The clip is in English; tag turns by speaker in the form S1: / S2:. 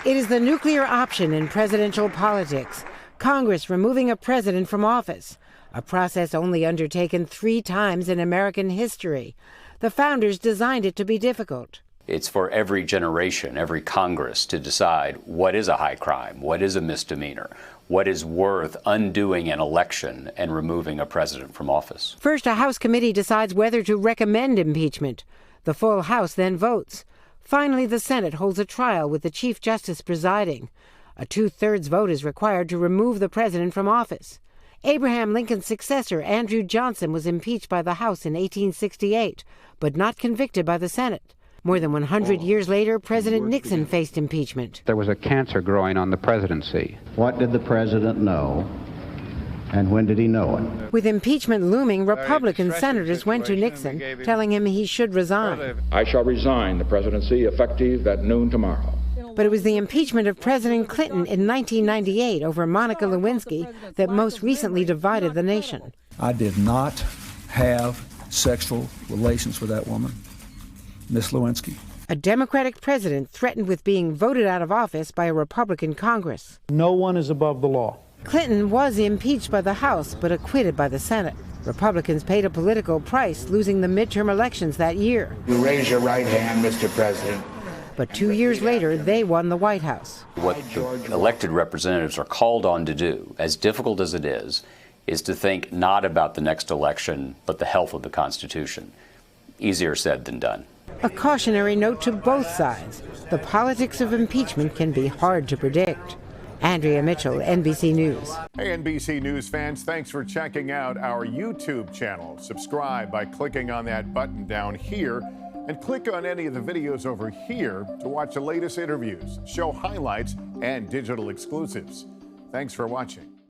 S1: It is the nuclear option in presidential politics. Congress removing a president from office, a process only undertaken 3 times in American history. The founders designed it to be difficult.
S2: It's for every generation, every Congress to decide what is a high crime, what is a misdemeanor, what is worth undoing an election and removing a president from office.
S1: First, a House committee decides whether to recommend impeachment. The full House then votes. Finally, the Senate holds a trial with the Chief Justice presiding. A 2/3 vote is required to remove the president from office. Abraham Lincoln's successor, Andrew Johnson, was impeached by the House in 1868, but not convicted by the Senate. More than 100 years later, President Nixon faced impeachment.
S3: There was a cancer growing on the presidency.
S4: What did the president know, and when did he know it?
S1: With impeachment looming, Republican senators went to Nixon, telling him he should resign.
S5: I shall resign the presidency effective at noon tomorrow.
S1: But it was the impeachment of President Clinton in 1998 over Monica Lewinsky that most recently divided the nation.
S6: I did not have sexual relations with that woman, Miss Lewinsky.
S1: A Democratic president threatened with being voted out of office by a Republican Congress.
S7: No one is above the law.
S1: Clinton was impeached by the House, but acquitted by the Senate. Republicans paid a political price, losing the midterm elections that year.
S8: You raise your right hand, Mr. President.
S1: But 2 years later, they won the White House.
S2: What the elected representatives are called on to do, as difficult as it is to think not about the next election, but the health of the Constitution. Easier said than done.
S1: A cautionary note to both sides. The politics of impeachment can be hard to predict. Andrea Mitchell, NBC News.
S9: Hey, NBC News fans, thanks for checking out our YouTube channel. Subscribe by clicking on that button down here and click on any of the videos over here to watch the latest interviews, show highlights, and digital exclusives. Thanks for watching.